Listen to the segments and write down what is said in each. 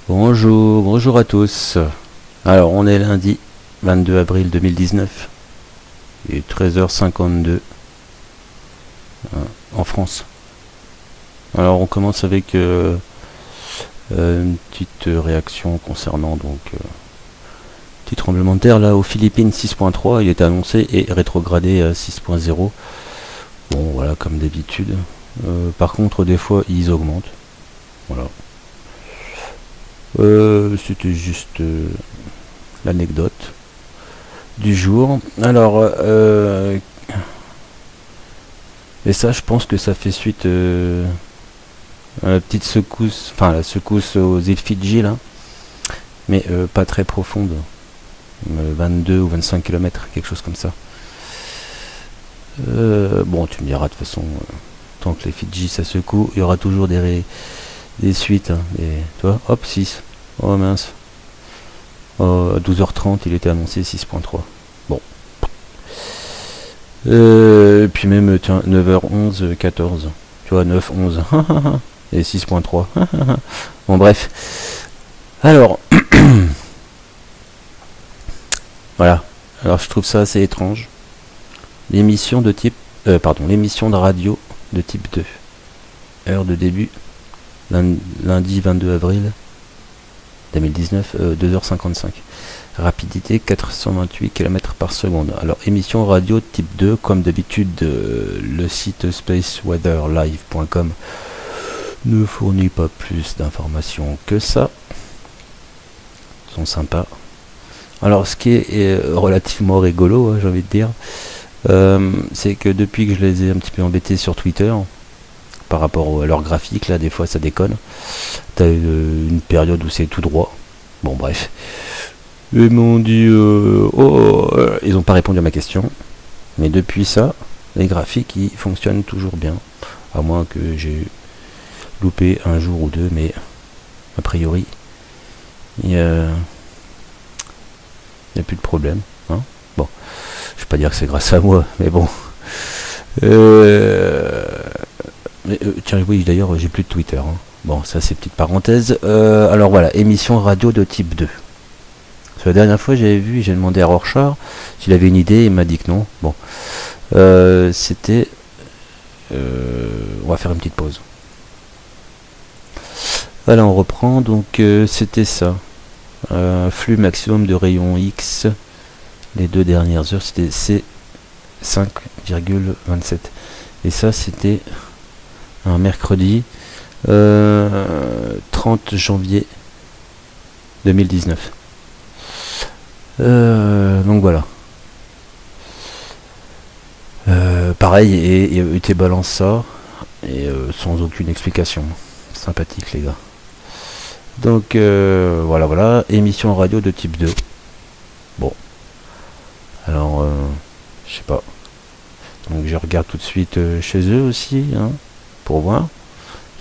Bonjour, bonjour à tous. Alors, on est lundi 22 avril 2019. Il est 13h52 en France. Alors, on commence avec une petite réaction concernant petit tremblement de terre là aux Philippines 6.3. Il est annoncé et rétrogradé à 6.0. Bon, voilà, comme d'habitude. Par contre, des fois, ils augmentent. Voilà. C'était juste l'anecdote du jour. Alors, et ça, je pense que ça fait suite à la petite secousse, enfin la secousse aux îles Fidji là, mais pas très profonde, 22 ou 25 km, quelque chose comme ça. Bon, tu me diras de toute façon, tant que les Fidji ça secoue, il y aura toujours des suites. Hein, tu vois, hop, 6. Oh mince. À 12h30, il était annoncé 6.3. Bon. Et puis même, tiens, 9h11, 14. Tu vois, 9, 11. Et 6.3. Bon, bref. Alors. Voilà. Alors, je trouve ça assez étrange. L'émission de type. L'émission de radio de type 2. Heure de début. Lundi 22 avril 2019, 2h55. Rapidité 428 km par seconde. Alors, émission radio type 2, comme d'habitude, le site spaceweatherlive.com ne fournit pas plus d'informations que ça. Ils sont sympas. Alors, ce qui est relativement rigolo, j'ai envie de dire, c'est que depuis que je les ai un petit peu embêtés sur Twitter, par rapport à leur graphique, là, des fois ça déconne. T'as une période où c'est tout droit. Bon, bref. Ils m'ont dit ils n'ont pas répondu à ma question. Mais depuis ça, les graphiques ils fonctionnent toujours bien. À moins que j'ai loupé un jour ou deux, mais a priori, il n'y a plus de problème. Hein, bon, je vais pas dire que c'est grâce à moi, mais bon. Tiens, oui, d'ailleurs, j'ai plus de Twitter. Hein. Bon, ça c'est petite parenthèse. Alors voilà, émission radio de type 2. Parce que la dernière fois, j'avais vu, j'ai demandé à Rorschach s'il avait une idée, il m'a dit que non. Bon, c'était... on va faire une petite pause. Voilà, on reprend. Donc, c'était ça. Flux maximum de rayons X. Les 2 dernières heures, c'était C5,27. Et ça, c'était un mercredi 30 janvier 2019. Donc voilà. Pareil, et tu balances ça, et sans aucune explication. Sympathique, les gars. Donc voilà, émission radio de type 2. Bon. Alors, je sais pas. Donc je regarde tout de suite chez eux aussi, hein, pour voir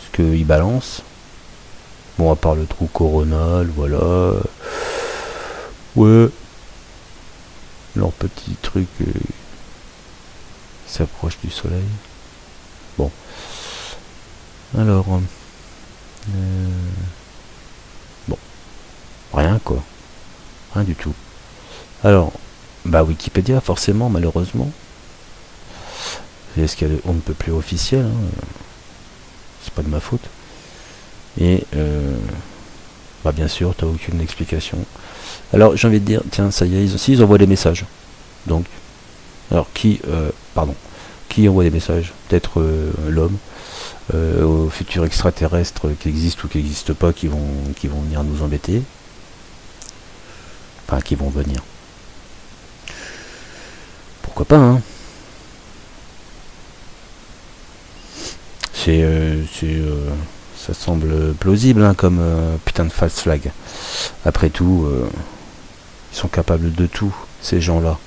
ce qu'ils balancent. Bon, à part le trou coronal, voilà. Ouais. Leur petit truc s'approche du soleil. Bon. Alors. Bon. Rien quoi. Rien du tout. Alors. Bah Wikipédia, forcément, malheureusement. C'est ce qu'il y a de on ne peut plus officiel. Hein. C'est pas de ma faute. Et bah bien sûr, t'as aucune explication. Alors j'ai envie de dire, tiens, ça y est, ils envoient des messages. Donc, alors qui envoie des messages? Peut-être l'homme, aux futurs extraterrestres qui existent ou qui n'existent pas, qui vont venir nous embêter. Enfin, qui vont venir. Pourquoi pas, hein? Ça semble plausible, hein, comme putain de false flag. Après tout, ils sont capables de tout, ces gens-là.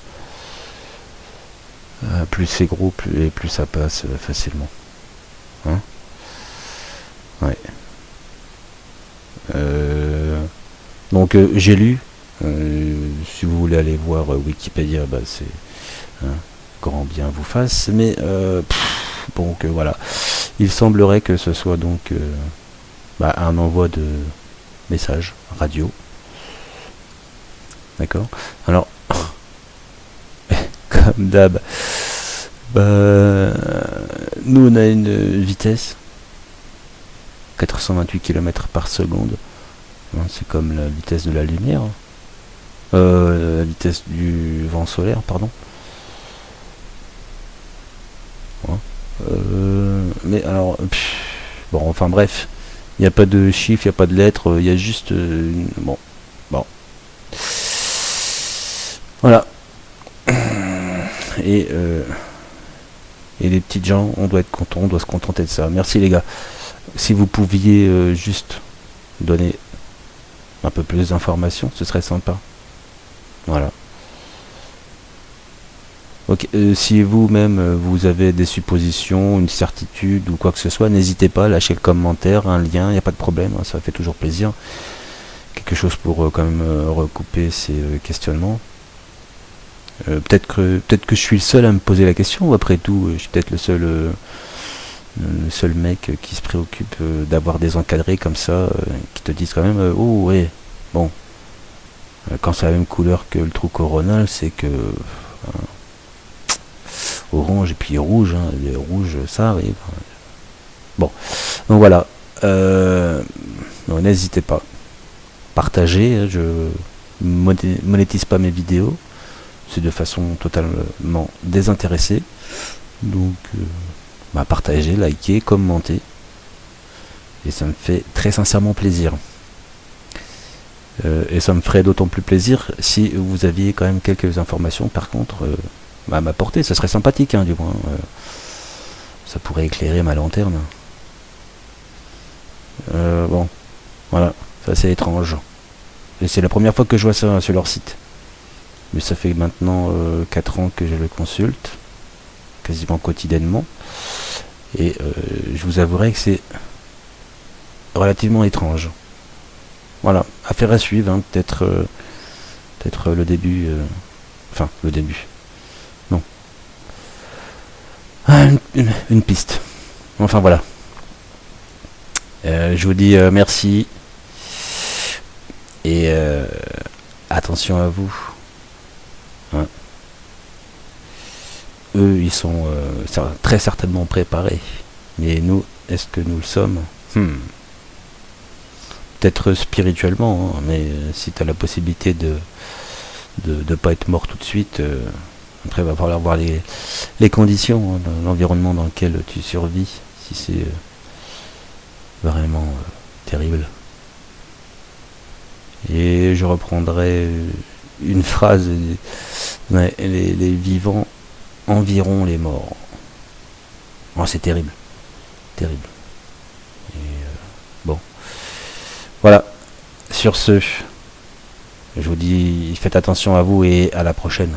Plus c'est gros, plus ça passe facilement. Hein? Ouais. Donc j'ai lu. Si vous voulez aller voir Wikipédia, bah c'est grand bien vous fasse. Mais donc voilà. Il semblerait que ce soit donc un envoi message radio. D'accord. Alors, comme d'hab, nous on a une vitesse 428 km par seconde. C'est comme la vitesse de la lumière. La vitesse du vent solaire, pardon. Mais alors, bon, enfin bref, il n'y a pas de chiffres, il n'y a pas de lettres, il y a juste bon. Voilà. Et les petites gens, on doit être content, on doit se contenter de ça. Merci les gars. Si vous pouviez juste donner un peu plus d'informations, ce serait sympa. Voilà. Ok, si vous-même vous avez des suppositions, une certitude ou quoi que ce soit, n'hésitez pas, lâchez le commentaire, un lien, il n'y a pas de problème, ça fait toujours plaisir. Quelque chose pour quand même recouper ces questionnements. Peut-être que je suis le seul à me poser la question, ou après tout, je suis peut-être le seul mec qui se préoccupe d'avoir des encadrés comme ça, qui te disent quand même, oh ouais, bon, quand c'est la même couleur que le trou coronal, c'est que orange et puis rouge, les rouges ça arrive. Bon, donc voilà, donc n'hésitez pas, partagez, je monétise pas mes vidéos, c'est de façon totalement désintéressée, donc partagez, likez, commentez, et ça me fait très sincèrement plaisir. Et ça me ferait d'autant plus plaisir si vous aviez quand même quelques informations par contre à m'apporter, ça serait sympathique du moins, ça pourrait éclairer ma lanterne. Bon, voilà, c'est assez étrange, et c'est la première fois que je vois ça sur leur site, mais ça fait maintenant 4 ans que je le consulte quasiment quotidiennement, et je vous avouerai que c'est relativement étrange. Voilà, affaire à suivre, peut-être le début, enfin le début, non, une piste, enfin voilà. Je vous dis merci, et attention à vous, eux ils sont très certainement préparés, mais nous, est-ce que nous le sommes? Peut-être spirituellement, mais si tu as la possibilité de pas être mort tout de suite, après il va falloir voir les conditions, l'environnement dans lequel tu survis, si c'est vraiment terrible. Et je reprendrai une phrase, les vivants environ les morts. Oh, c'est terrible, terrible. Bon, voilà, sur ce, je vous dis, faites attention à vous et à la prochaine.